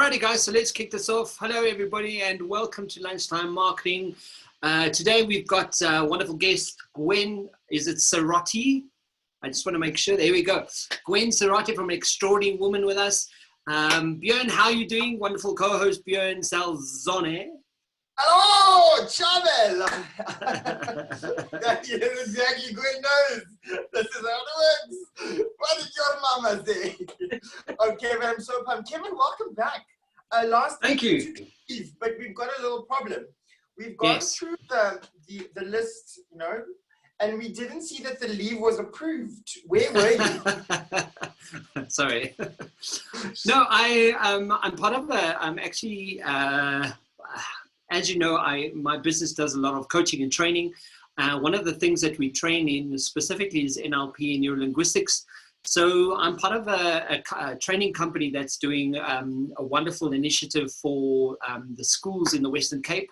Alrighty guys, so let's kick this off. Hello everybody and welcome to Lunchtime Marketing. Today we've got a wonderful guest, Gwen, is it Serrotti? I just want to make sure, there we go. Gwen Serrotti from Extraordinary Women with us. Björn, how are you doing? Wonderful co-host Björn Salzone. Hello, Chabel! That is exactly Gwen knows. This is how it works. What did your mama say? Okay, but I'm so pumped. Kevin, welcome back. Thank you. But we've got a little problem. We've gone through the list, you know, and we didn't see that the leave was approved. Where were you? Sorry. No, I'm part of I'm actually, as you know, my business does a lot of coaching and training. One of the things that we train in specifically is NLP and neurolinguistics. So I'm part of a training company that's doing a wonderful initiative for the schools in the Western Cape.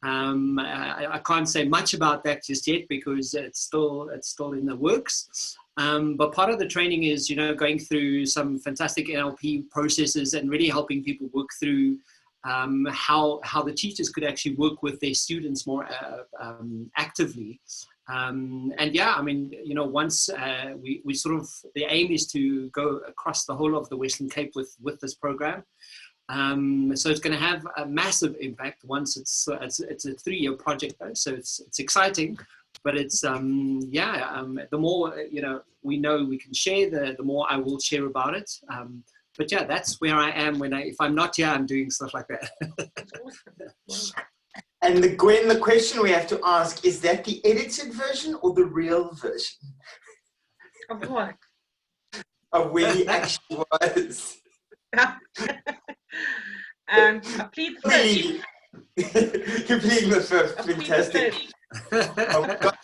I can't say much about that just yet because it's still in the works. But part of the training is, you know, going through some fantastic NLP processes and really helping people work through how the teachers could actually work with their students more actively. And yeah, I mean, you know, once we sort of, the aim is to go across the whole of the Western Cape with this program. So it's going to have a massive impact once it's a 3-year project though. So it's exciting, but it's, the more, you know we can share, the more I will share about it. But yeah, that's where I am if I'm not here, I'm doing stuff like that. And Gwen, the question we have to ask, is that the edited version or the real version? Of what? Of where he actually was. Please first. You're pleading the first. Fantastic. Oh my God.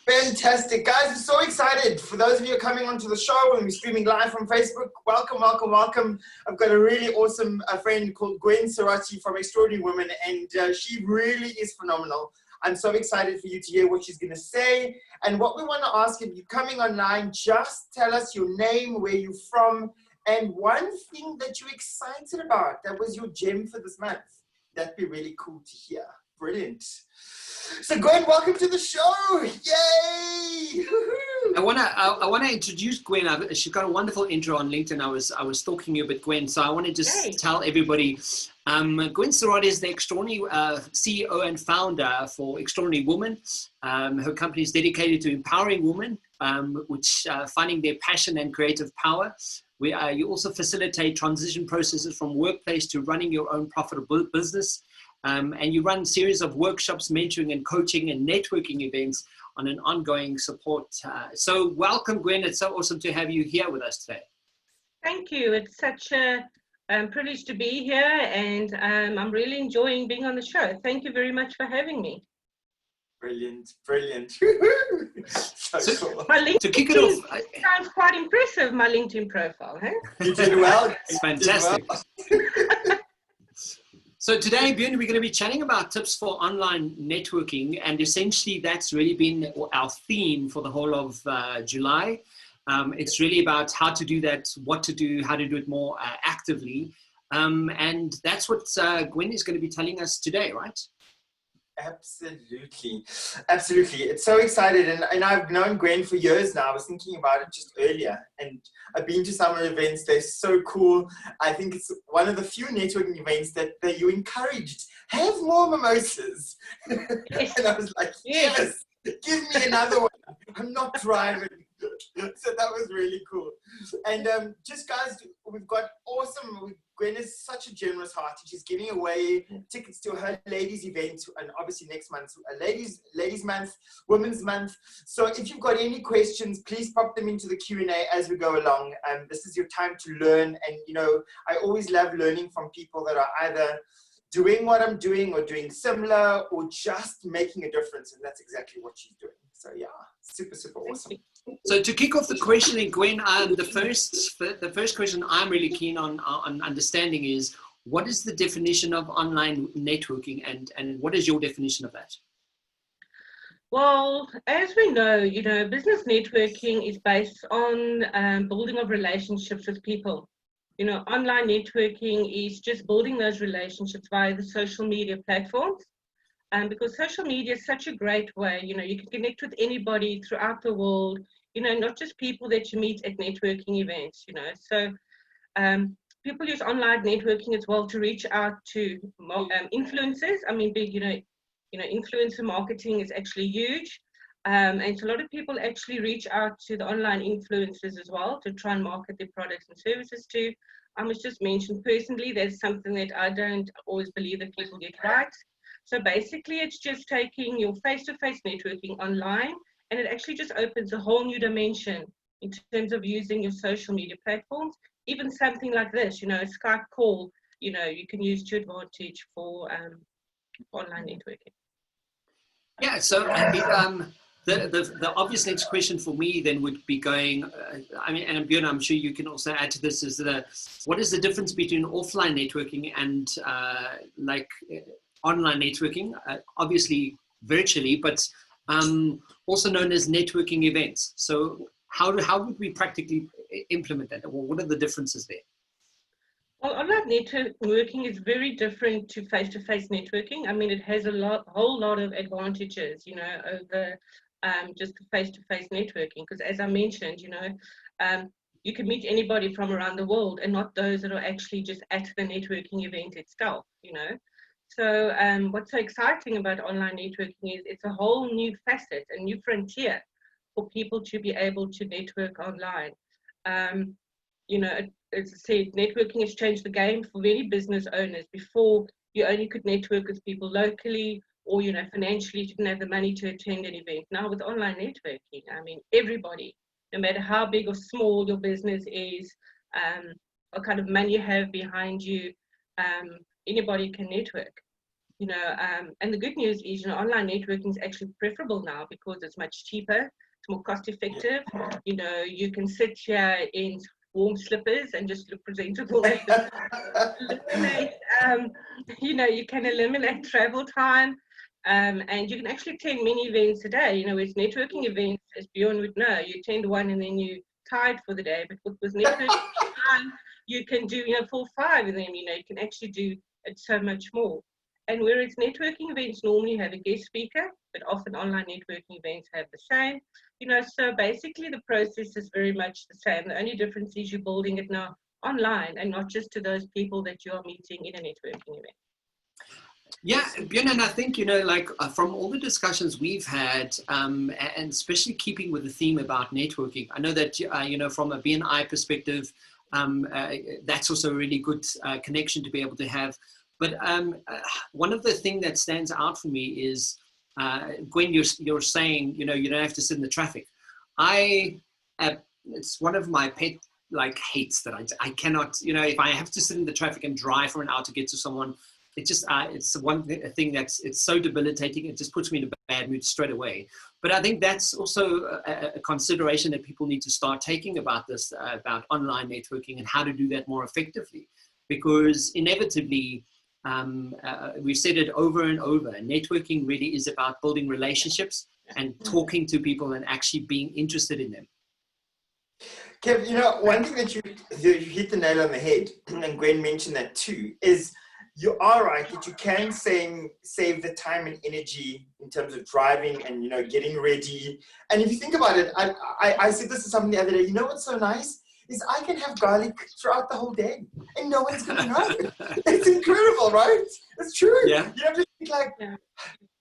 Fantastic. Guys, I'm so excited. For those of you coming onto the show and we're streaming live from Facebook, welcome, welcome, welcome. I've got a really awesome friend called Gwen Serrotti from Extraordinary Women, and she really is phenomenal. I'm so excited for you to hear what she's going to say. And what we want to ask, if you're coming online, just tell us your name, where you're from, and one thing that you're excited about. That was your gem for this month. That'd be really cool to hear. Brilliant. So Gwen, welcome to the show. Yay! I wanna introduce Gwen. She's got a wonderful intro on LinkedIn. I was stalking you a bit, Gwen. So I want to just tell everybody, Gwen Serrotti is the extraordinary CEO and founder for Extraordinary Women. Her company is dedicated to empowering women, which finding their passion and creative power. You also facilitate transition processes from workplace to running your own profitable business. And you run a series of workshops, mentoring and coaching and networking events on an ongoing support. So welcome, Gwen. It's so awesome to have you here with us today. Thank you. It's such a privilege to be here, and I'm really enjoying being on the show. Thank you very much for having me. Brilliant, brilliant. So cool. To kick it off, sounds quite impressive, my LinkedIn profile, huh? You did well. It's fantastic. So today, Björn, we're going to be chatting about tips for online networking, and essentially that's really been our theme for the whole of July. It's really about how to do that, what to do, how to do it more actively, and that's what Gwen is going to be telling us today, right? Absolutely. Absolutely. It's so excited. And I've known Gwen for years now. I was thinking about it just earlier. And I've been to some events. They're so cool. I think it's one of the few networking events that you encouraged. Have more mimosas. And I was like, yes, give me another one. I'm not driving. So that was really cool. And just guys, we've got awesome. Gwen is such a generous heart. She's giving away tickets to her ladies event, and obviously next month, ladies month, women's month. So if you've got any questions, please pop them into the Q&A as we go along. This is your time to learn. And you know, I always love learning from people that are either doing what I'm doing or doing similar or just making a difference. And that's exactly what she's doing. So yeah, super, super awesome. So to kick off the questioning, Gwen, the first question I'm really keen on understanding is, what is the definition of online networking, and what is your definition of that? Well, as we know, you know, business networking is based on building of relationships with people. online networking is just building those relationships via the social media platforms. Because social media is such a great way, you can connect with anybody throughout the world, not just people that you meet at networking events, So people use online networking as well to reach out to influencers. I mean, big, influencer marketing is actually huge. And so a lot of people actually reach out to the online influencers as well to try and market their products and services to. I must just mention personally, there's something that I don't always believe that people get right. So basically, it's just taking your face-to-face networking online, and it actually just opens a whole new dimension in terms of using your social media platforms. Even something like this, a Skype call, you can use to advantage for online networking. Yeah, so the obvious next question for me then would be going, and Björn, I'm sure you can also add to this, is what is the difference between offline networking and online networking, obviously virtually, but also known as networking events. So how would we practically implement that? Or what are the differences there? Well, online networking is very different to face-to-face networking. I mean, it has a whole lot of advantages, over just the face-to-face networking. Because as I mentioned, you can meet anybody from around the world and not those that are actually just at the networking event itself, So what's so exciting about online networking is it's a whole new facet, a new frontier for people to be able to network online. As I said, networking has changed the game for many business owners. Before, you only could network with people locally, or financially you didn't have the money to attend an event. Now with online networking, I mean, everybody, no matter how big or small your business is, what kind of money you have behind you, anybody can network. And the good news is, online networking is actually preferable now because it's much cheaper, it's more cost effective. You can sit here in warm slippers and just look presentable. You can eliminate travel time, and you can actually attend many events a day. With networking events, as Björn would know, you attend one and then you're tired for the day. But with networking time, you can do 4 or 5, and then you can actually do it so much more. And whereas networking events normally have a guest speaker, but often online networking events have the same, so basically the process is very much the same. The only difference is you're building it now online and not just to those people that you are meeting in a networking event. Yeah, Björn, and I think, from all the discussions we've had, and especially keeping with the theme about networking, I know that, from a BNI perspective, that's also a really good connection to be able to have. But one of the things that stands out for me is, Gwen, you're saying, you don't have to sit in the traffic. It's one of my pet hates that I cannot, if I have to sit in the traffic and drive for an hour to get to someone, it's one thing it's so debilitating. It just puts me in a bad mood straight away. But I think that's also a consideration that people need to start taking about this, about online networking and how to do that more effectively, because inevitably, we've said it over and over, networking really is about building relationships and talking to people and actually being interested in them. Kev, one thing that you hit the nail on the head, and Gwen mentioned that too, is you are right that you can save the time and energy in terms of driving and, getting ready. And if you think about it, I said this to someone the other day, what's so nice? Is I can have garlic throughout the whole day and no one's going to know. It's incredible, right? It's true. Yeah. You have to think I'm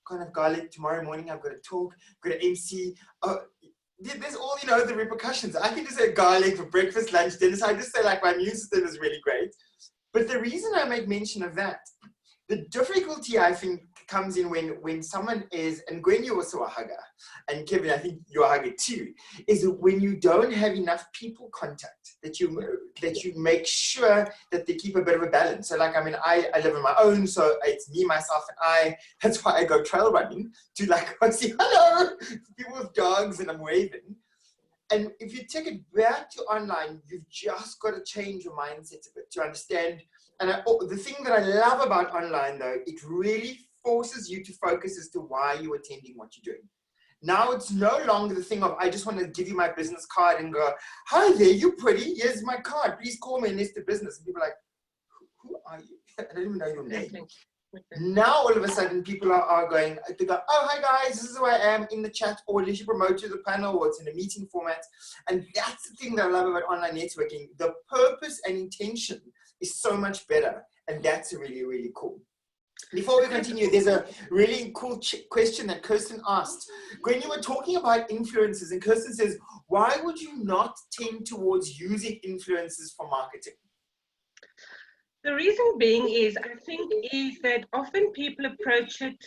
going to have garlic tomorrow morning. I've got to talk, I've got to MC. There's all, the repercussions. I can just have garlic for breakfast, lunch, dinner. So I just say my immune system is really great. But the reason I make mention of that, the difficulty I think comes in when someone is, and Gwen, you're also a hugger, and Kevin, I think you're a hugger too, is when you don't have enough people contact, that you make sure that they keep a bit of a balance. So I live on my own, so it's me, myself, and I. That's why I go trail running to say hello to people with dogs and I'm waving. And if you take it back to online, you've just got to change your mindset a bit to understand. And the thing that I love about online, though, it really forces you to focus as to why you're attending what you're doing. Now it's no longer the thing of, I just want to give you my business card and go, hi there, you pretty, here's my card, please call me and let's do business. And people are like, who are you? I don't even know your name. Now all of a sudden people are going, they go, oh, hi guys, this is who I am in the chat, or at least you promote to the panel, or it's in a meeting format. And that's the thing that I love about online networking. The purpose and intention is so much better. And that's really, really cool. Before we continue, there's a really cool question that Kirsten asked. When you were talking about influencers, and Kirsten says, why would you not tend towards using influencers for marketing? The reason being is, I think, is that often people approach it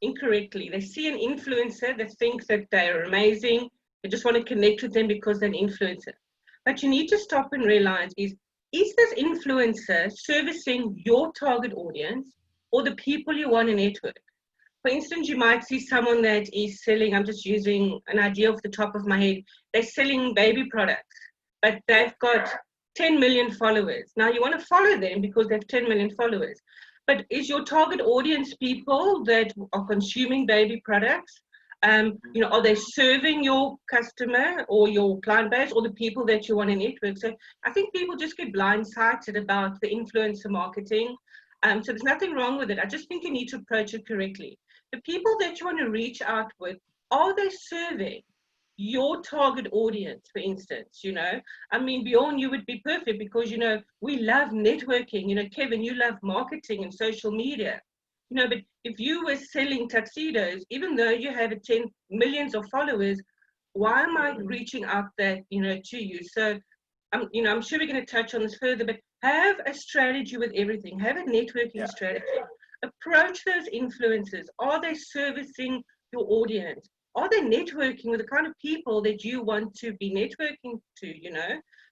incorrectly. They see an influencer that thinks that they're amazing. They just want to connect with them because they're an influencer. But you need to stop and realize is this influencer servicing your target audience or the people you want to network? For instance, you might see someone that is selling, I'm just using an idea off the top of my head, they're selling baby products, but they've got 10 million followers. Now you want to follow them because they have 10 million followers. But is your target audience people that are consuming baby products? Are they serving your customer or your client base or the people that you want to network? So I think people just get blindsided about the influencer marketing. So there's nothing wrong with it. I just think you need to approach it correctly. The people that you want to reach out with, are they serving your target audience, for instance? Bjorn, you would be perfect because, we love networking. Kevin, you love marketing and social media. But if you were selling tuxedos, even though you have 10 millions of followers, why am I reaching out that, to you? So, I'm sure we're going to touch on this further, but have a strategy with everything. Have a networking strategy. Approach those influencers. Are they servicing your audience? Are they networking with the kind of people that you want to be networking to,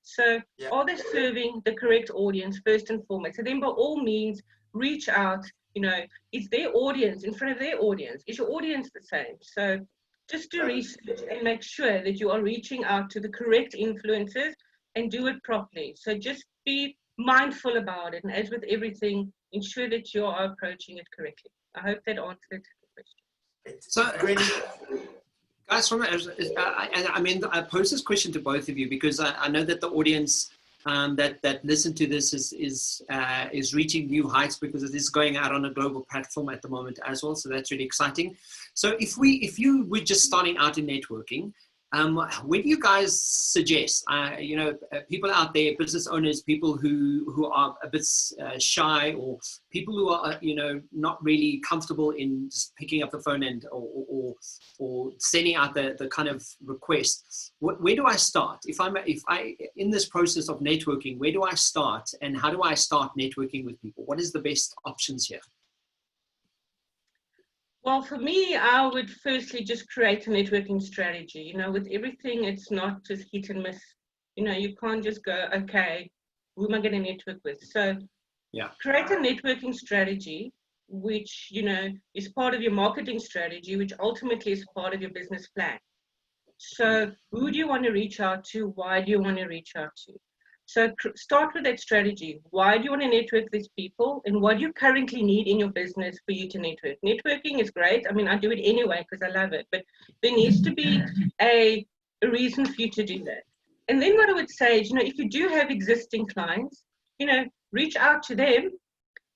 So are they serving the correct audience first and foremost? So then by all means, reach out, is their audience in front of their audience? Is your audience the same? So just do research and make sure that you are reaching out to the correct influencers and do it properly. So just be mindful about it. And as with everything, ensure that you are approaching it correctly. I hope that answered the question. So, guys, I pose this question to both of you because I know that the audience that listen to this is reaching new heights because it is going out on a global platform at the moment as well. So that's really exciting. So if you were just starting out in networking, what do you guys suggest? People out there, business owners, people who are a bit shy, or people who are not really comfortable in just picking up the phone and or sending out the kind of request. Where do I start? If I in this process of networking, where do I start, and how do I start networking with people? What is the best options here? Well, for me, I would firstly just create a networking strategy. With everything, it's not just hit and miss. You can't just go, okay, who am I going to network with? So create a networking strategy, which, is part of your marketing strategy, which ultimately is part of your business plan. So who do you want to reach out to? Why do you want to reach out to? So start with that strategy. Why do you want to network with these people, and what do you currently need in your business for you to network? Networking is great. I do it anyway because I love it, but there needs to be a reason for you to do that. And then what I would say is, if you do have existing clients, reach out to them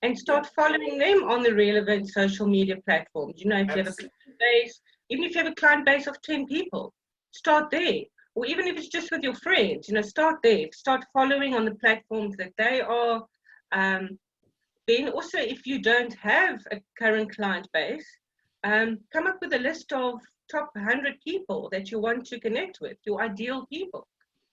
and start following them on the relevant social media platforms. If you have a client base, even if you have a client base of 10 people, start there. Or even if it's just with your friends, start there. Start following on the platforms that they are. Then also, if you don't have a current client base, come up with a list of top 100 people that you want to connect with, your ideal people.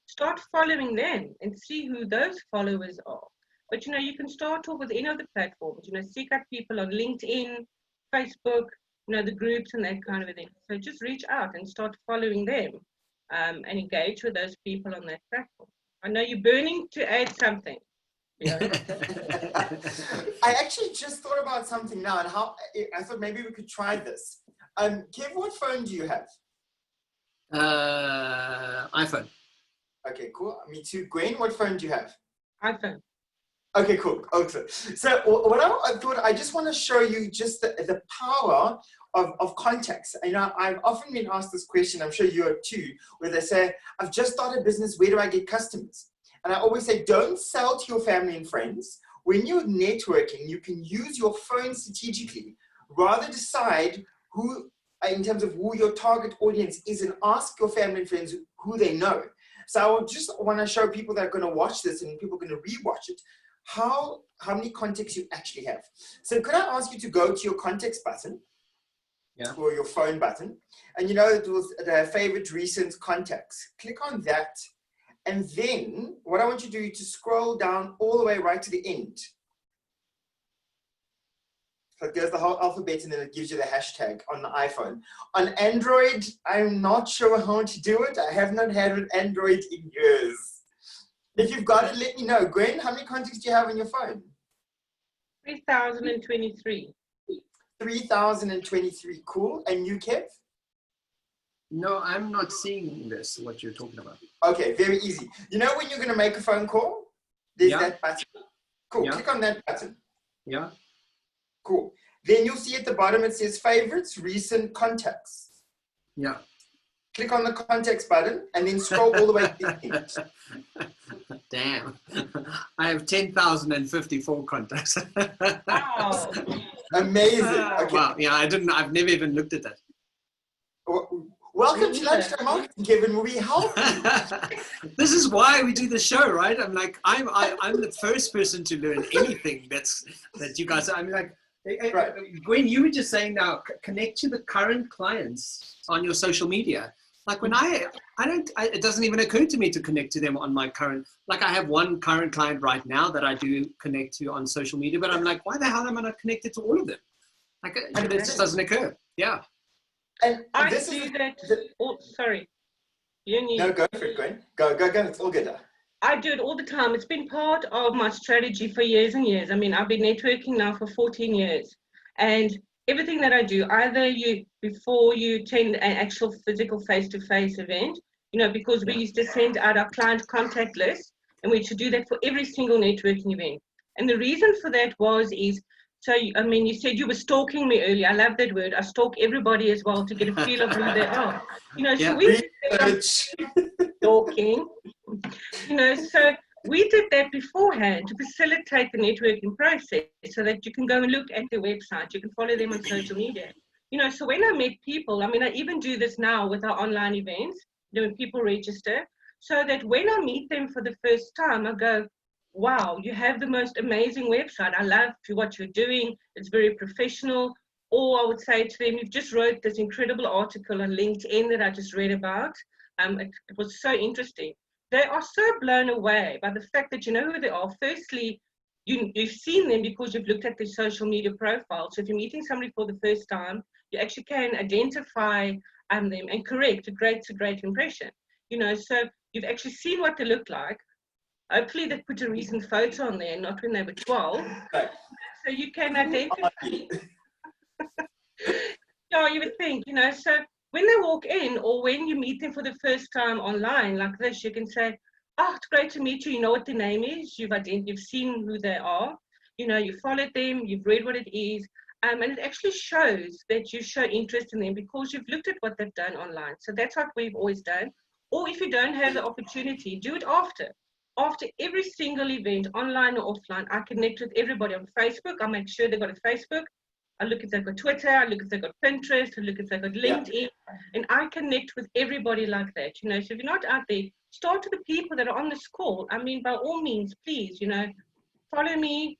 Start following them and see who those followers are. But, you can start off with any of the platforms. Seek out people on LinkedIn, Facebook, the groups and that kind of thing. So just reach out and start following them. And engage with those people on that platform. I know you're burning to add something. I actually just thought about something now, and how I thought maybe we could try this. Kev, what phone do you have? iPhone. Okay, cool. Me too. Gwen, what phone do you have? iPhone. Okay, cool. Okay. So what I thought, I just want to show you just the power of contacts. You know, I've often been asked this question, I'm sure you are too, where they say, I've just started a business, where do I get customers? And I always say, don't sell to your family and friends. When you're networking, you can use your phone strategically. Rather decide who, in terms of who your target audience is, and ask your family and friends who they know. So I just want to show people that are going to watch this and people are going to rewatch it, how many contacts you actually have. So could I ask you to go to your contacts button, or your phone button, and you know, it was the favorite recent contacts. Click on that. And then what I want you to do is to scroll down all the way right to the end. So it goes the whole alphabet and then it gives you the hashtag on the iPhone. On Android, I'm not sure how to do it. I have not had an Android in years. If you've got it, let me know. Gwen, how many contacts do you have on your phone? 3,023. 3,023, cool. And you, Kev? No, I'm not seeing this, what you're talking about. Okay, very easy. You know when you're going to make a phone call? There's that button. Cool, click on that button. Yeah. Cool. Then you'll see at the bottom it says favorites, recent contacts. Yeah. Click on the contacts button and then scroll all the way to the end. Damn. I have 10,054 contacts. Wow. Amazing. Okay. Wow. Yeah, I've never even looked at that. Welcome to Lunchtime Marketing, Kevin, where we help you. This is why we do the show, right? I'm like, I'm the first person to learn anything that you guys. I'm like, right. Gwen, you were just saying now, connect to the current clients on your social media. Like when it doesn't even occur to me to connect to them on my current. Like I have one current client right now that I do connect to on social media, but I'm like, why the hell am I not connected to all of them? Like it just doesn't occur. Yeah. And I this do is that. Oh, sorry. No, go for it, Gwen. Go. It's all good. I do it all the time. It's been part of my strategy for years and years. I mean, I've been networking now for 14 years. And everything that I do, either before you attend an actual physical face-to-face event, you know, because we used to send out our client contact list, and we should do that for every single networking event. And the reason for that is, so, I mean, you said you were stalking me earlier. I love that word. I stalk everybody as well to get a feel of who they are. You know, so we stalking. You know, so we did that beforehand to facilitate the networking process so that you can go and look at their website. You can follow them on social media. You know, so when I met people, I mean, I even do this now with our online events, you know, when people register, so that when I meet them for the first time, I go, wow, you have the most amazing website. I love what you're doing. It's very professional. Or I would say to them, you've just wrote this incredible article on LinkedIn that I just read about. It was so interesting. They are so blown away by the fact that you know who they are. Firstly, you've seen them because you've looked at their social media profile. So if you're meeting somebody for the first time, you actually can identify them and correct. It's a great impression. You know, so you've actually seen what they look like. Hopefully they put a recent photo on there, not when they were 12. Right. So you can identify. Yeah, you would think, you know, so when they walk in or when you meet them for the first time online like this, you can say, oh, it's great to meet you. You know what their name is. You've seen who they are. You know, you followed them. You've read what it is. And it actually shows that you show interest in them because you've looked at what they've done online. So that's what we've always done. Or if you don't have the opportunity, do it after. After every single event, online or offline, I connect with everybody on Facebook. I make sure they've got a Facebook. I look if they've got Twitter. I look if they've got Pinterest. I look if they've got LinkedIn. And I connect with everybody like that. You know, so if you're not out there, start with the people that are on this call. I mean, by all means, please, you know, follow me,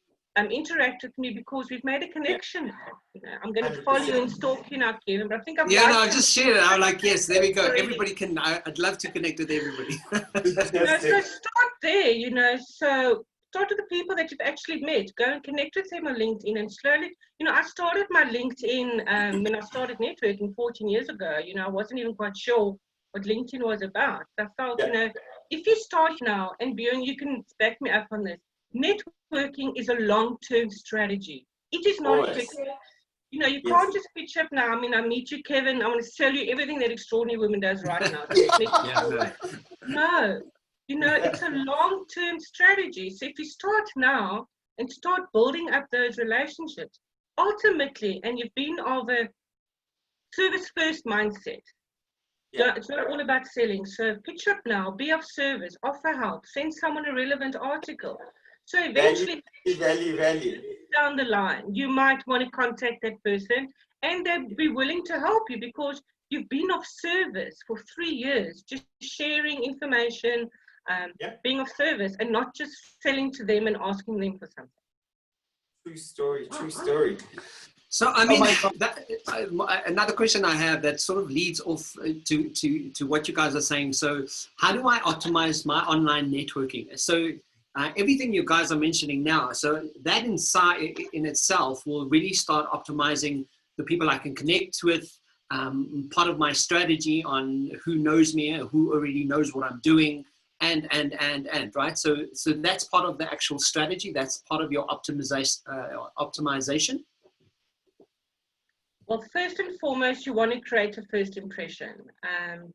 interact with me because we've made a connection. You know, I'm going to follow you and stalk you now, Kevin, but I think I've I just shared it. I'm like, yes, there we go. Everybody can, I'd love to connect with everybody. You know, so start there, you know, so start with the people that you've actually met. Go and connect with them on LinkedIn and slowly, you know, I started my LinkedIn when I started networking 14 years ago. You know, I wasn't even quite sure what LinkedIn was about. I felt, you know, if you start now, and Bjorn, you can back me up on this, networking is a long-term strategy. It is not a quick, you know, you can't just pitch up now. I mean, I meet you, Kevin, I want to sell you everything that Extraordinary Women does right now. No, you know, it's a long-term strategy. So if you start now and start building up those relationships, ultimately, and you've been of a service first mindset. Yeah. It's not all about selling. So pitch up now, be of service, offer help, send someone a relevant article. So eventually, Value. down the line, you might want to contact that person and they'll be willing to help you because you've been of service for 3 years, just sharing information, being of service and not just selling to them and asking them for something. True story. So, I mean, another question I have that sort of leads off to what you guys are saying. So how do I optimize my online networking? So everything you guys are mentioning now, so that inside in itself will really start optimizing the people I can connect with, part of my strategy on who knows me, who already knows what I'm doing, and right. So that's part of the actual strategy. That's part of your optimization. Well, first and foremost, you want to create a first impression.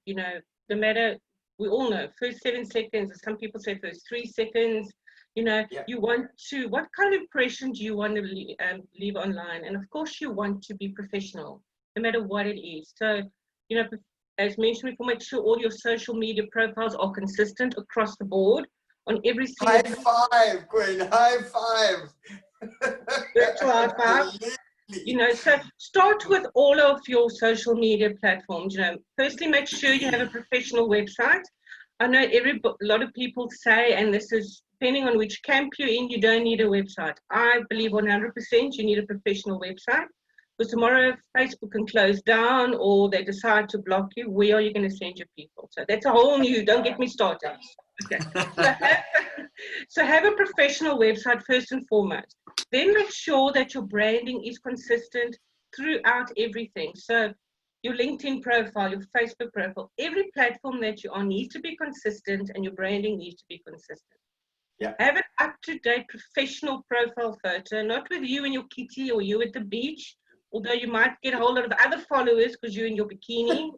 You know, no matter, we all know, first 7 seconds, some people say first 3 seconds, you know, you want to, what kind of impression do you want to leave online? And of course, you want to be professional, no matter what it is. So, you know, as mentioned before, make sure all your social media profiles are consistent across the board on every single. High five, Gwen, high five. Virtual high five. You know, so start with all of your social media platforms. You know, firstly, make sure you have a professional website. I know a lot of people say, and this is depending on which camp you're in, you don't need a website. I believe 100% you need a professional website. Because tomorrow, if Facebook can close down or they decide to block you, where are you going to send your people? So that's a whole new, don't get me started. Okay. So have a professional website first and foremost. Then make sure that your branding is consistent throughout everything. So your LinkedIn profile, your Facebook profile, every platform that you're on needs to be consistent and your branding needs to be consistent. Yeah. Have an up-to-date professional profile photo, not with you and your kitty or you at the beach, although you might get a whole lot of other followers because you're in your bikini.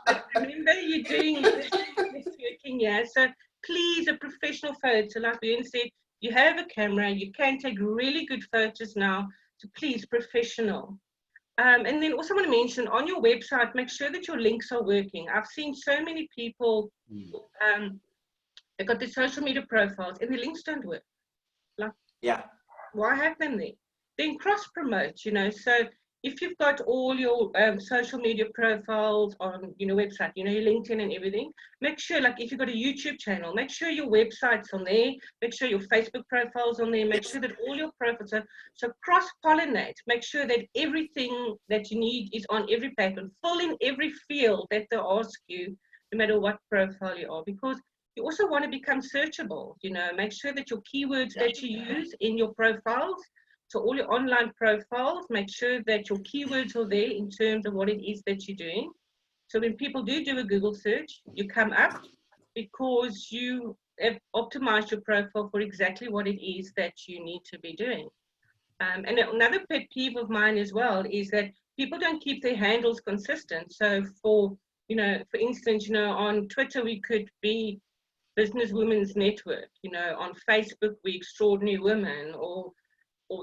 But remember, you're doing this networking, yeah? So please, a professional photo, like Gwen said, you have a camera, you can take really good photos now, so please, professional. And then also want to mention, on your website, make sure that your links are working. I've seen so many people, they've got their social media profiles and the links don't work. Like, why have them there? Then cross-promote, you know, so if you've got all your social media profiles on, you know, website, you know, your LinkedIn and everything, make sure, like if you've got a YouTube channel, make sure your website's on there, make sure your Facebook profile's on there, make sure that all your profiles are, so cross-pollinate, make sure that everything that you need is on every platform, fill in every field that they ask you, no matter what profile you are, because you also want to become searchable, you know, make sure that your keywords that you use in your profiles, so all your online profiles, make sure that your keywords are there in terms of what it is that you're doing. So when people do a Google search, you come up because you have optimized your profile for exactly what it is that you need to be doing. And another pet peeve of mine as well is that people don't keep their handles consistent. So for, you know, for instance, you know, on Twitter, we could be Business Women's Network, you know, on Facebook, we Extraordinary Women, or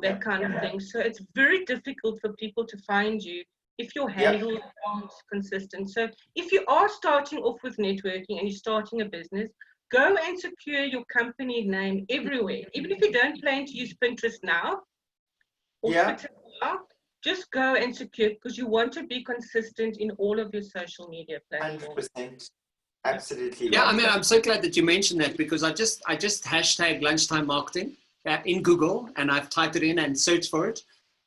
that kind of thing. So it's very difficult for people to find you if your handles aren't consistent. So if you are starting off with networking and you're starting a business, go and secure your company name everywhere. Even if you don't plan to use Pinterest now, or Twitter now, just go and secure, because you want to be consistent in all of your social media platforms. 100%. Absolutely. Yeah, I mean, I'm so glad that you mentioned that, because I just hashtag lunchtime marketing in Google, and I've typed it in and searched for it.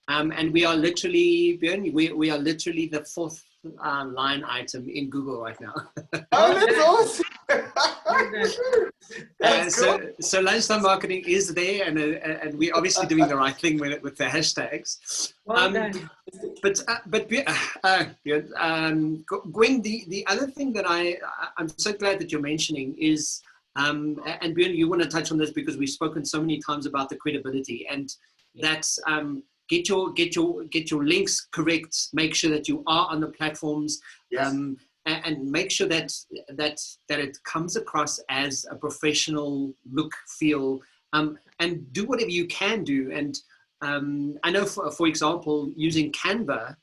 And we are literally, Björn, we are literally the 4th line item in Google right now. Oh, that's awesome. So lunchtime marketing is there, and we're obviously doing the right thing with the hashtags. But Gwen, the other thing that I'm so glad that you're mentioning is, and Björn, you want to touch on this because we've spoken so many times about the credibility, and that's get your links correct. Make sure that you are on the platforms, and make sure that it comes across as a professional look, feel, and do whatever you can do. And I know, for example, using Canva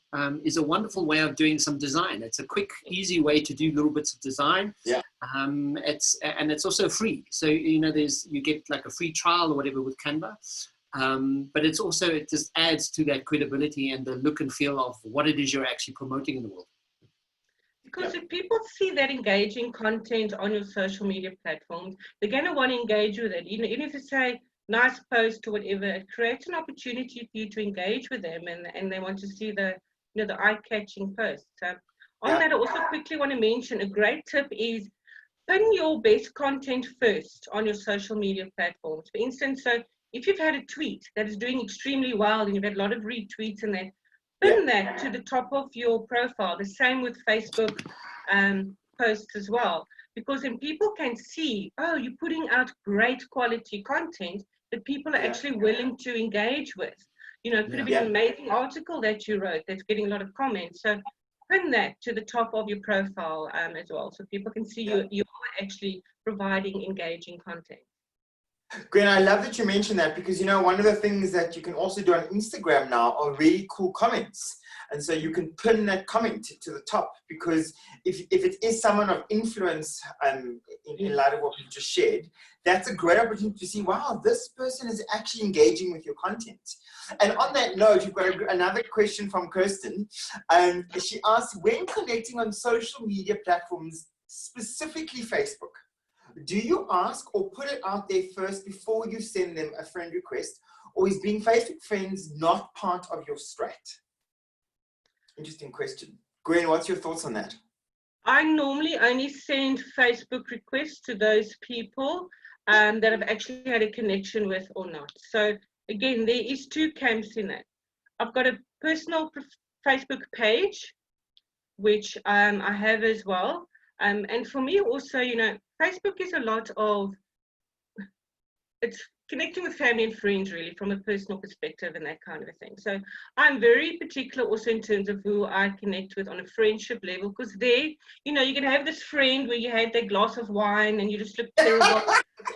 is a wonderful way of doing some design. It's a quick, easy way to do little bits of design. Yeah. It's also free. So, you know, you get like a free trial or whatever with Canva. But it just adds to that credibility and the look and feel of what it is you're actually promoting in the world. Because if people see that engaging content on your social media platforms, they're going to want to engage with it. You know, even if you say nice post or whatever, it creates an opportunity for you to engage with them, and they want to see the eye-catching posts. So on that, I also quickly want to mention a great tip is pin your best content first on your social media platforms. For instance, so if you've had a tweet that is doing extremely well and you've had a lot of retweets and that, pin that to the top of your profile. The same with Facebook posts as well, because then people can see, oh, you're putting out great quality content that people are actually willing to engage with. You know, it could have been an amazing article that you wrote that's getting a lot of comments. So pin that to the top of your profile as well, so people can see you are actually providing engaging content. Gwen, I love that you mentioned that, because, you know, one of the things that you can also do on Instagram now are really cool comments. And so you can pin that comment to the top, because if it is someone of influence in light of what you just shared, that's a great opportunity to see, wow, this person is actually engaging with your content. And on that note, we've got another question from Kirsten. She asks, when connecting on social media platforms, specifically Facebook, do you ask or put it out there first before you send them a friend request, or is being Facebook friends not part of your strat? Interesting question. Gwen, what's your thoughts on that? I normally only send Facebook requests to those people that I've actually had a connection with or not. So again, there is two camps in that. I've got a personal Facebook page, which I have as well. And for me also, you know, Facebook is a lot of, it's connecting with family and friends really from a personal perspective and that kind of a thing. So I'm very particular also in terms of who I connect with on a friendship level, because there, you know, you can have this friend where you had that glass of wine and you just look terrible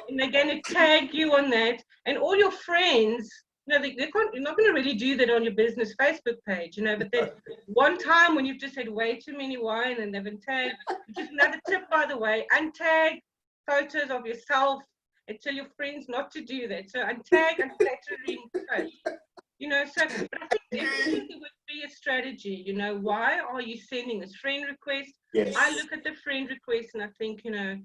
and they're going to tag you on that, and all your friends, you know, you're not going to really do that on your business Facebook page, you know, but then one time when you've just had way too many wine and they've been tagged, which is another tip, by the way, untag photos of yourself and tell your friends not to do that. So untag unflattering posts, you know. So but I think definitely there would be a strategy, you know. Why are you sending this friend request? Yes. I look at the friend request and I think, you know,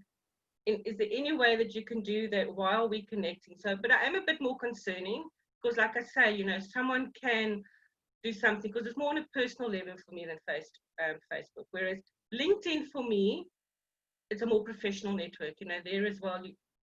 is there any way that you can do that while we're connecting? So, but I am a bit more concerning, because like I say, you know, someone can do something, because it's more on a personal level for me than Facebook. Whereas LinkedIn for me, it's a more professional network, you know, there as well.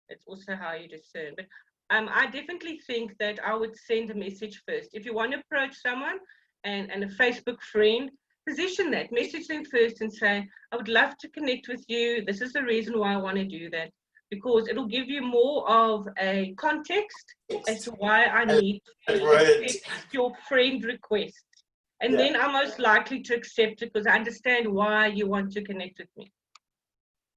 It's also how you discern. But I definitely think that I would send a message first. If you want to approach someone and a Facebook friend, position that, message them first and say, I would love to connect with you. This is the reason why I want to do that, because it'll give you more of a context as to why I need to accept your friend request. And then I'm most likely to accept it because I understand why you want to connect with me.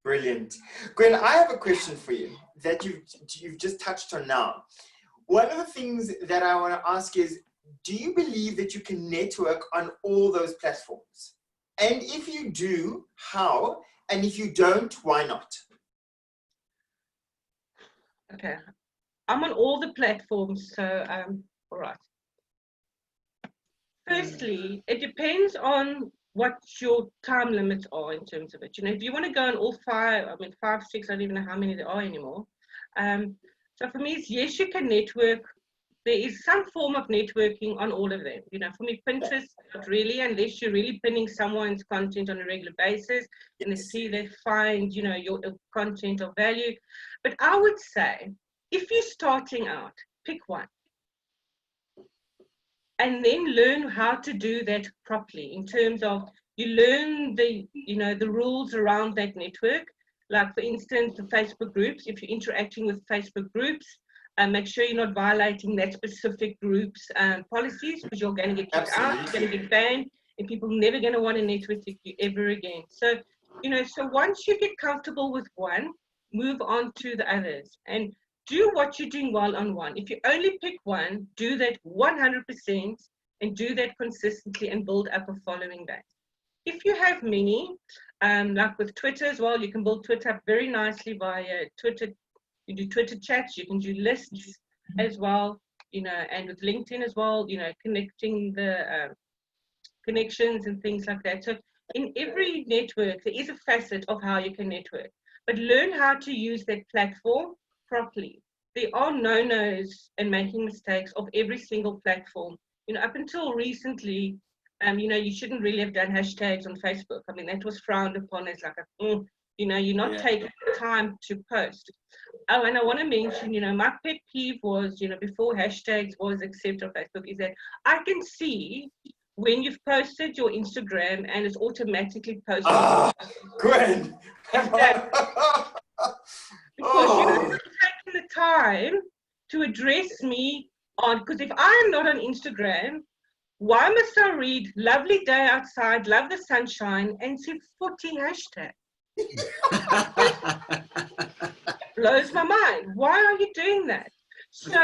Brilliant. Gwen, I have a question for you that you've just touched on now. One of the things that I want to ask is, do you believe that you can network on all those platforms? And if you do, how? And if you don't, why not? Okay. I'm on all the platforms, so all right. Firstly, it depends on what your time limits are in terms of it. You know, if you want to go on all five, I mean 5, 6, I don't even know how many there are anymore. So for me, it's yes, you can network. There is some form of networking on all of them. You know, for me, Pinterest, not really, unless you're really pinning someone's content on a regular basis and they see, they find, you know, your content of value. But I would say, if you're starting out, pick one. And then learn how to do that properly in terms of you learn the, you know, the rules around that network. Like for instance, the Facebook groups, if you're interacting with Facebook groups, make sure you're not violating that specific group's policies, because you're going to get kicked out, you're going to get banned, and people are never going to want to network with you ever again. So, you know, so once you get comfortable with one, move on to the others. And do what you're doing one-on-one. If you only pick one, do that 100% and do that consistently and build up a following base. If you have many, like with Twitter as well, you can build Twitter up very nicely via Twitter. You do Twitter chats, you can do lists as well, you know, and with LinkedIn as well, you know, connecting the connections and things like that. So in every network, there is a facet of how you can network, but learn how to use that platform properly. There are no-nos and making mistakes of every single platform. You know, up until recently, you know, you shouldn't really have done hashtags on Facebook. I mean, that was frowned upon as like a, you know, you're not taking the time to post. Oh, and I want to mention, you know, my pet peeve was, you know, before hashtags was accepted on Facebook, is that I can see when you've posted your Instagram and it's automatically posted. Gwen! Because you haven't taken the time to address me on, because if I am not on Instagram, why must I read lovely day outside, love the sunshine, and see 40 hashtags? Blows my mind. Why are you doing that? So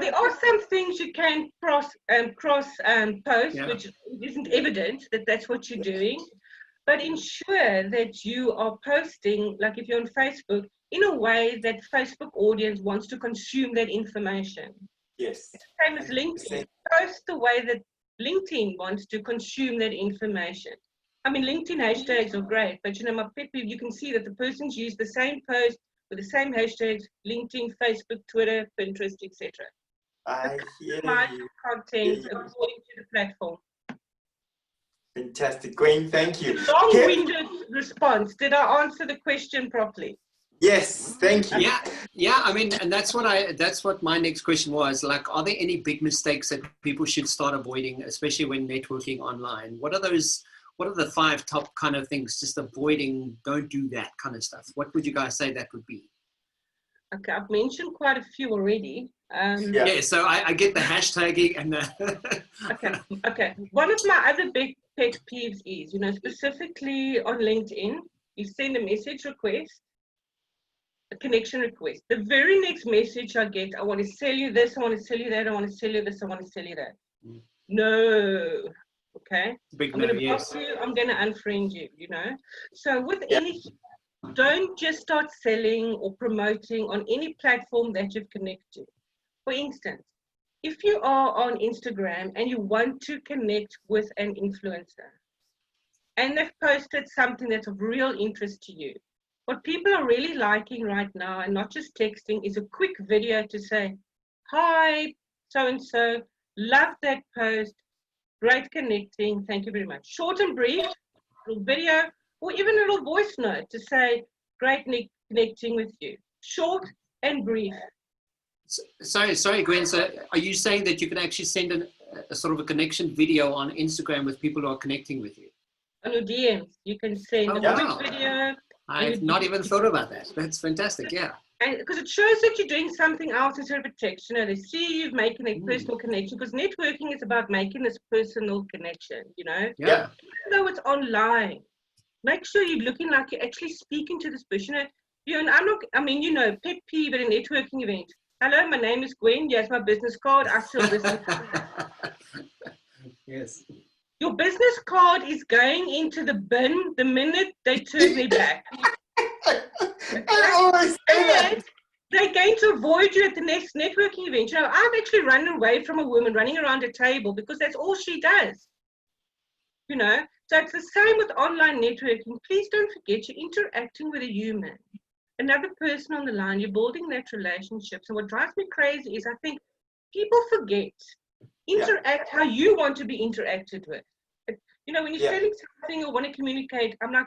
there are some things you can cross post, which isn't evident that that's what you're doing. But ensure that you are posting, like if you're on Facebook, in a way that Facebook audience wants to consume that information. Yes. It's the same as LinkedIn. Post the way that LinkedIn wants to consume that information. I mean, LinkedIn hashtags are great, but you know, my pet peeve, you can see that the person's used the same post with the same hashtags, LinkedIn, Facebook, Twitter, Pinterest, etc. I hear you. Content according to the platform. Fantastic. Gwen, thank you. Long-winded response. Did I answer the question properly? Yes, thank you. Yeah. I mean, and that's what my next question was. Like, are there any big mistakes that people should start avoiding, especially when networking online? What are the 5 top kind of things? Just avoiding, don't do that kind of stuff. What would you guys say that would be? Okay, I've mentioned quite a few already. Yeah, so I get the hashtagging and the... Okay. One of my other big pet peeves is, you know, specifically on LinkedIn, you send a message request, a connection request. The very next message I get, I want to sell you this, I want to sell you that, I want to sell you this, I want to sell you that. No. Okay. Big I'm no, going to block yes. you, I'm going to unfriend you, you know. So with anything, don't just start selling or promoting on any platform that you've connected. For instance, if you are on Instagram and you want to connect with an influencer and they've posted something that's of real interest to you, what people are really liking right now, and not just texting, is a quick video to say, hi, so-and-so, love that post, great connecting, thank you very much. Short and brief, little video, or even a little voice note to say, great connecting with you. Short and brief. Sorry, Gwen. So are you saying that you can actually send a sort of a connection video on Instagram with people who are connecting with you? On your DMs, you can send a quick video. I've not even thought about that. That's fantastic, yeah. And because it shows that you're doing something else instead of a text. You know, they see you've making a personal connection, because networking is about making this personal connection, you know? Yeah. Even though it's online, make sure you're looking like you're actually speaking to this person. You know, pet peeve at a networking event. Hello, my name is Gwen. Here's my business card. I sell this. Yes. Your business card is going into the bin the minute they turn their back. I always say that. They're going to avoid you at the next networking event. You know, I've actually run away from a woman running around a table because that's all she does. You know, so it's the same with online networking. Please don't forget you're interacting with a human. Another person on the line, you're building that relationship. So what drives me crazy is I think people forget, interact how you want to be interacted with. You know, when you're selling something or want to communicate, I'm like,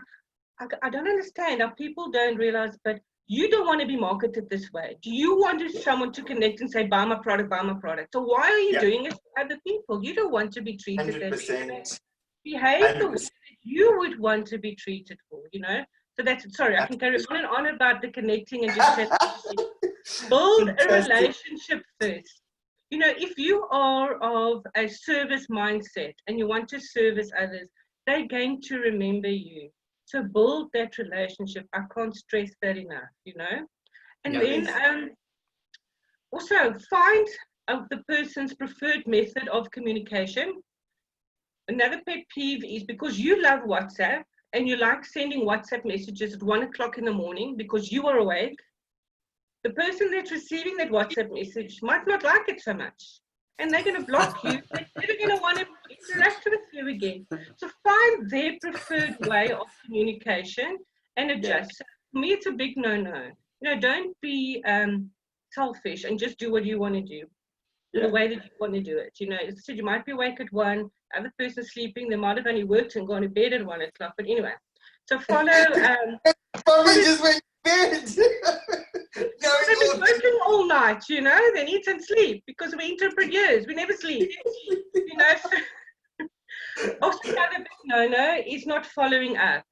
I don't understand how people don't realize, but you don't want to be marketed this way. Do you want someone to connect and say, buy my product, buy my product? So why are you doing it to other people? You don't want to be treated 100%. Behave the way that you would want to be treated for, you know? So that's, sorry, I can carry on and on about the connecting and just build a relationship first. You know, if you are of a service mindset and you want to service others, they're going to remember you. So build that relationship. I can't stress that enough, you know. And Yeah. then also find the person's preferred method of communication. Another pet peeve is because you love WhatsApp and you like sending WhatsApp messages at 1 o'clock in the morning because you are awake, the person that's receiving that WhatsApp message might not like it so much. And they're going to block you. They're never going to want to interact with you again. So find their preferred way of communication and adjust. So for me, it's a big no-no. Don't be selfish and just do what you want to do. The way that you want to do it. As I said, you might be awake at 1, other person sleeping, they might have only worked and gone to bed at 1 o'clock. But anyway, so follow. Probably just went to bed. They've been working all night, they need some sleep because we're entrepreneurs, we never sleep. Also, another big no-no is not following up.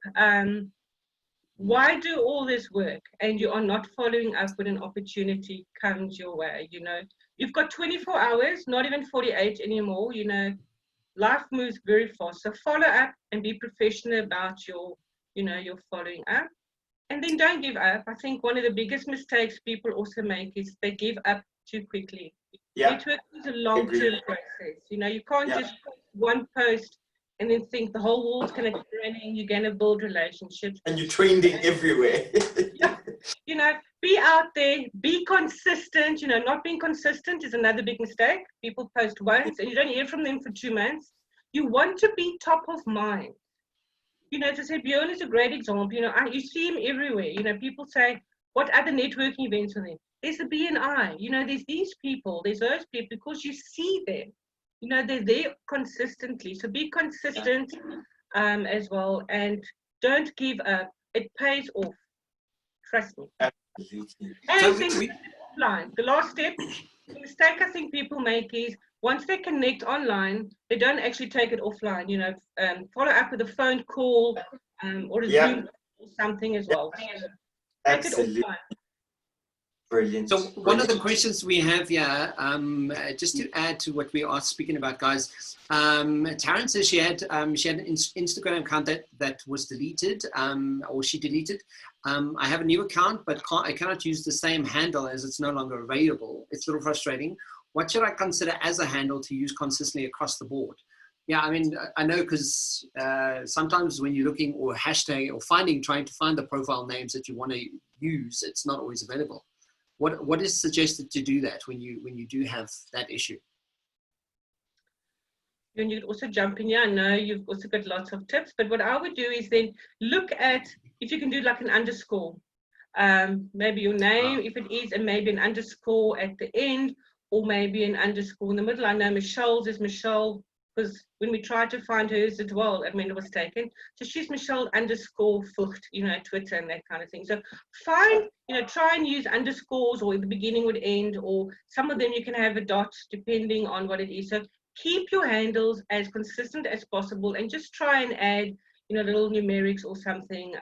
Why do all this work and you are not following up when an opportunity comes your way? You've got 24 hours, not even 48 anymore. Life moves very fast. So follow up and be professional about your following up. And then don't give up. I think one of the biggest mistakes people also make is they give up too quickly. Networking is a long-term process. You can't just post one post and then think the whole world's going to be running, you're going to build relationships. And you're trending everywhere. Be out there, be consistent. Not being consistent is another big mistake. People post once and you don't hear from them for 2 months. You want to be top of mind. As I said, Bjorn is a great example. You see him everywhere. People say, what other networking events are there? There's the BNI. There's these people, there's those people, because you see them. They're there consistently. So be consistent as well, and don't give up. It pays off. Trust me. Absolutely. And offline. The last step, the mistake I think people make is once they connect online, they don't actually take it offline. Follow up with a phone call or a Zoom or something as well. Absolutely. Take it offline. Brilliant. So one of the questions we have here, just to add to what we are speaking about, guys, Taryn says she had an Instagram account that was deleted, or she deleted. I have a new account, but I cannot use the same handle as it's no longer available. It's a little frustrating. What should I consider as a handle to use consistently across the board? Yeah, I mean, I know because sometimes when you're looking or hashtag or trying to find the profile names that you want to use, it's not always available. What is suggested to do that when you do have that issue? And you could also jump in here. I know you've also got lots of tips, but what I would do is then look at if you can do like an underscore, maybe your name, if it is, and maybe an underscore at the end, or maybe an underscore in the middle. I know Michelle's is Michelle, because when we tried to find hers as well, I mean, it was taken. So she's Michelle underscore Vught, Twitter and that kind of thing. So find, try and use underscores, or the beginning would end, or some of them you can have a dot depending on what it is. So keep your handles as consistent as possible and just try and add, little numerics or something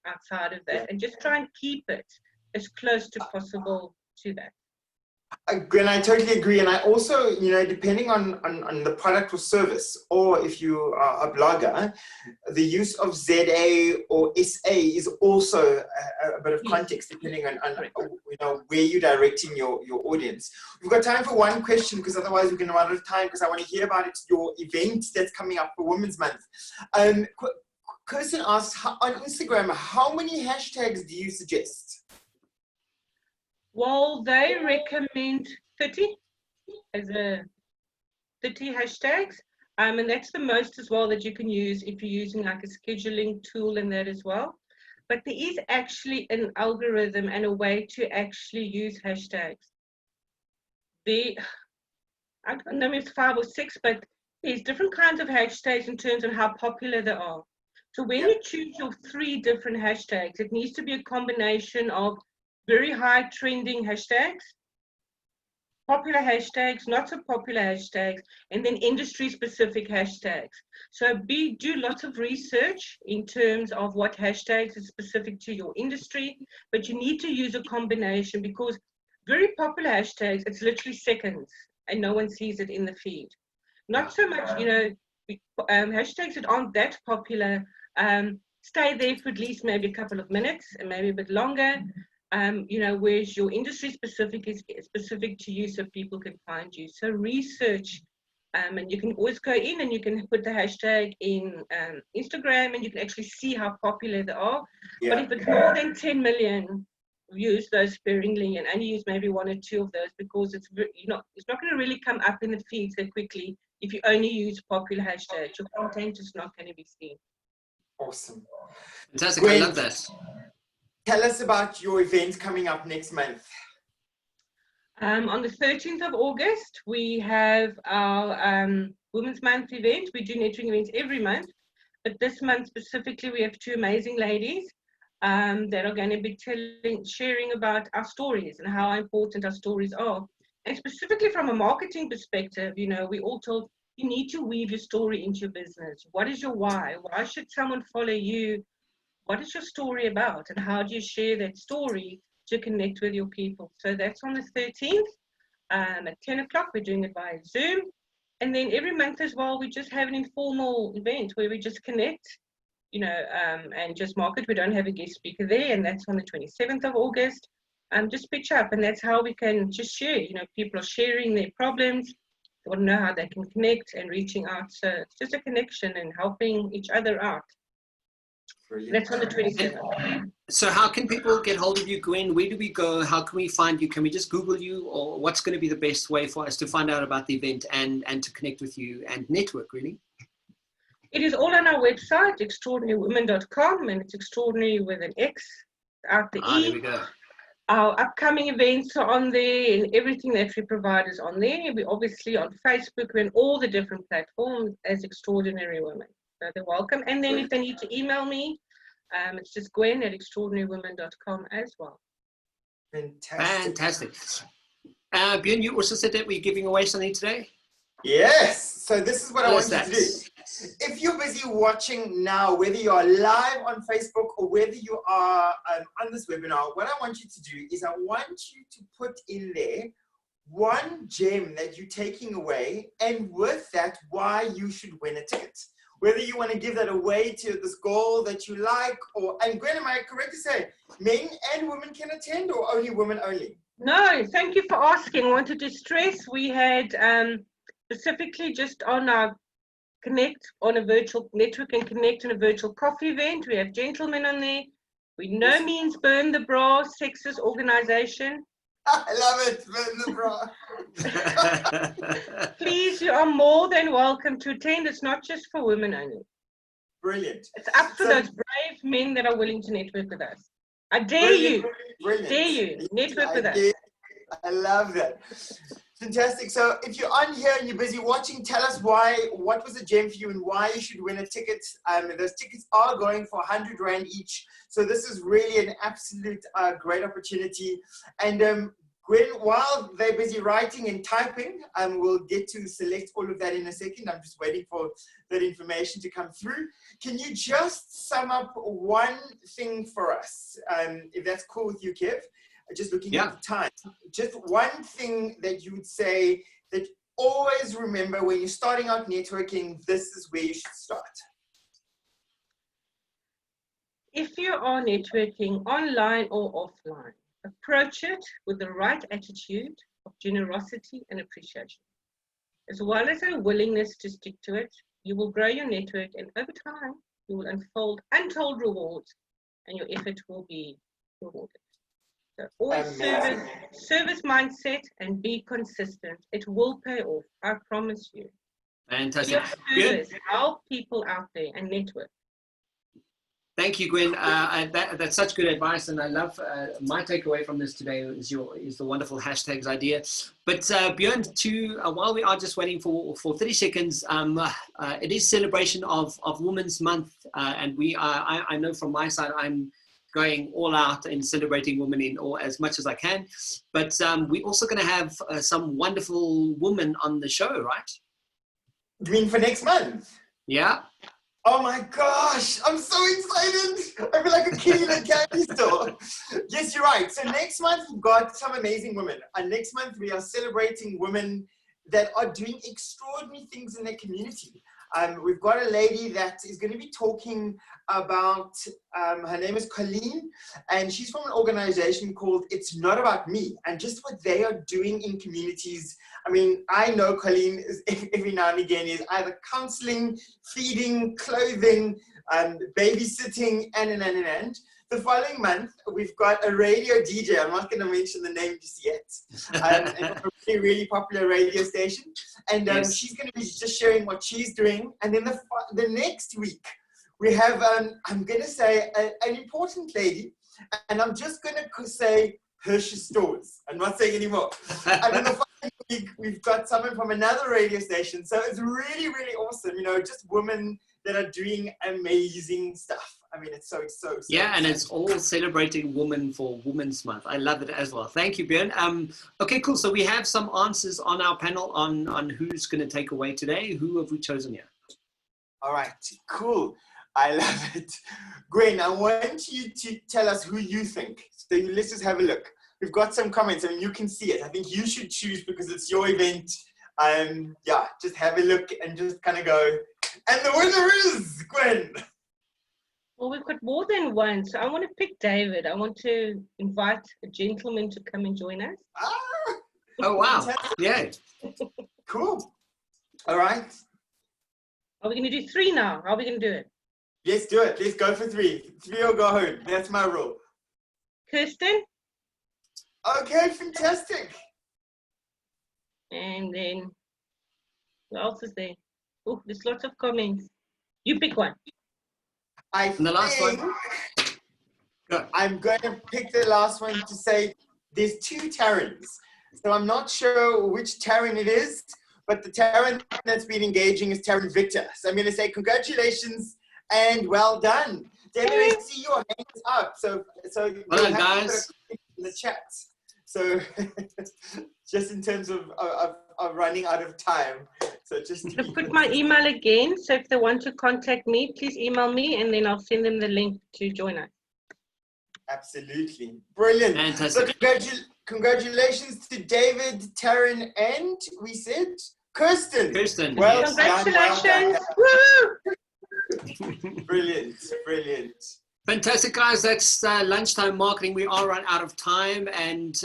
outside of that, and just try and keep it as close to possible to that. Gwen, I totally agree. And I also, depending on the product or service, or if you are a blogger, the use of ZA or SA is also a bit of context, depending on where you're directing your audience. We've got time for one question, because otherwise we're going to run out of time, because I want to hear about your event that's coming up for Women's Month. Kirsten asks, on Instagram, how many hashtags do you suggest? Well, they recommend 30 as 30 hashtags, and that's the most as well that you can use if you're using like a scheduling tool and that as well. But there is actually an algorithm and a way to actually use hashtags. I don't know if it's 5 or 6, but there's different kinds of hashtags in terms of how popular they are. So when you choose your 3 different hashtags, it needs to be a combination of very high trending hashtags, popular hashtags, not so popular hashtags, and then industry specific hashtags. So do lots of research in terms of what hashtags is specific to your industry, but you need to use a combination, because very popular hashtags, it's literally seconds and no one sees it in the feed. Not so much, hashtags that aren't that popular, stay there for at least maybe a couple of minutes and maybe a bit longer. you know, where's your industry specific is specific to you so people can find you. So research, and you can always go in and you can put the hashtag in Instagram and you can actually see how popular they are. Yeah. But if it's more than 10 million, use those sparingly and only use maybe 1 or 2 of those, because it's not going to really come up in the feeds that quickly if you only use popular hashtags. Your content is not going to be seen. Awesome. Fantastic. Gwen, I love that. tell us about your event coming up next month. On the 13th of August, we have our Women's Month event. We do networking events every month, but this month specifically, we have 2 amazing ladies that are going to be sharing about our stories and how important our stories are. And specifically from a marketing perspective, you know, we all told you need to weave your story into your business. What is your why? Why should someone follow you? What is your story about? And how do you share that story to connect with your people? So that's on the 13th at 10 o'clock. We're doing it via Zoom. And then every month as well, we just have an informal event where we just connect, you know, and just market. We don't have a guest speaker there, and that's on the 27th of August. Just pitch up, and that's how we can just share. You know, people are sharing their problems. They want to know how they can connect and reaching out. So it's just a connection and helping each other out. Brilliant. That's on the 27th. So how can people get hold of you, Gwen? Where do we go? How can we find you? Can we just Google you, or what's going to be the best way for us to find out about the event and to connect with you and network, really? It is all on our website, xtraordinarywomen.com, and it's extraordinary with an X out the E. There we go. Our upcoming events are on there, and everything that we provide is on there. We're obviously on Facebook and all the different platforms as Extraordinary Women. So they're welcome. And then if they need to email me, it's just Gwen at extraordinarywomen.com as well. Fantastic. Björn, you also said that we're giving away something today? Yes. So this is what I want you to do. That? If you're busy watching now, whether you are live on Facebook or whether you are on this webinar, what I want you to do is I want you to put in there one gem that you're taking away, and with that, why you should win a ticket. Whether you want to give that away to this goal that you like, or, and Gwen, am I correct to say men and women can attend, or only women only? No, thank you for asking. I wanted to stress we had specifically just on our connect on a virtual network and connect on a virtual coffee event. We have gentlemen on there. We no means burn the bra sexist organization. I love it, burn the bra. Please, you are more than welcome to attend. It's not just for women only. Brilliant. It's up to those brave men that are willing to network with us. I dare you. Brilliant. Dare you. Network with us. I love that. Fantastic. So if you're on here and you're busy watching, tell us what was a gem for you and why you should win a ticket. Those tickets are going for 100 Rand each. So this is really an absolute great opportunity. And Gwen, while they're busy writing and typing, we'll get to select all of that in a second. I'm just waiting for that information to come through. Can you just sum up one thing for us, if that's cool with you, Kev? Just looking at the time, just one thing that you would say that always remember when you're starting out networking, this is where you should start. If you are networking online or offline, approach it with the right attitude of generosity and appreciation. As well as a willingness to stick to it, you will grow your network, and over time, you will unfold untold rewards, and your effort will be rewarded. So always service mindset and be consistent. It will pay off, I promise you. Fantastic. Service, help people out there and network. Thank you, Gwen. That's such good advice, and I love my takeaway from this today is the wonderful hashtags idea. But Björn, while we are just waiting for 30 seconds, it is celebration of Women's Month, and I know from my side I'm going all out in celebrating women in all as much as I can. But we're also going to have some wonderful women on the show, right? You mean for next month? Yeah. Oh my gosh, I'm so excited. I feel like a kid in a candy store. Yes, you're right. So next month, we've got some amazing women. And next month, we are celebrating women that are doing extraordinary things in their community. We've got a lady that is going to be talking about, her name is Colleen, and she's from an organization called It's Not About Me, and just what they are doing in communities. I mean, I know Colleen is, every now and again, is either counseling, feeding, clothing, babysitting, and. The following month, we've got a radio DJ. I'm not going to mention the name just yet. A really, really popular radio station. And she's going to be just sharing what she's doing. And then the next week, we have, I'm going to say, an important lady. And I'm just going to say Hershey Stores. I'm not saying anymore. And then the following week, we've got someone from another radio station. So it's really, really awesome. You know, just women that are doing amazing stuff. I mean, it's so yeah, exciting. and it's all celebrating women for Women's Month. I love it as well. Thank you, Björn. Okay, cool. So we have some answers on our panel on who's going to take away today. Who have we chosen here? All right, cool. I love it. Gwen, I want you to tell us who you think. So let's just have a look. We've got some comments. I mean, you can see it. I think you should choose because it's your event. Yeah, just have a look and just kind of go. And the winner is Gwen. Well, we've got more than one, so I want to pick David. I want to invite a gentleman to come and join us. Ah, Oh, wow. Yeah. cool. All right. Are we going to do 3 now? How are we going to do it? Let's do it. Let's go for 3. 3 or go home. That's my rule. Kirsten? Okay, fantastic. And then, who else is there? Oh, there's lots of comments. You pick one. And the last one? Go. I'm going to pick the last one to say there's 2 Tarrans. So I'm not sure which Tarran it is, but the Tarran that's been engaging is Tarran Victor. So I'm going to say congratulations and well done. David, I see your hand is up. So Well done, guys. In the chat. So just in terms of running out of time. So just I've put my email again. So if they want to contact me, please email me and then I'll send them the link to join us. Absolutely. Brilliant. Fantastic. So congratulations to David, Taryn, and we said Kirsten. Kirsten. Well Congratulations. Well done. Brilliant. Brilliant. Fantastic, guys. That's lunchtime marketing. We are run out of time. And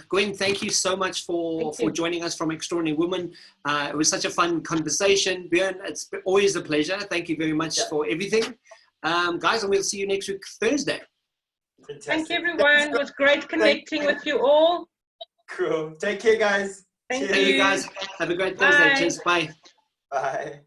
Gwen, thank you so much for joining us from Extraordinary Women. It was such a fun conversation. Björn, it's always a pleasure. Thank you very much for everything. Guys, and we'll see you next week, Thursday. Fantastic. Thank you, everyone. It was great connecting with you all. Cool. Take care, guys. Thank Thank you, you. guys. Have a great Thursday. Bye. Cheers. Bye. Bye.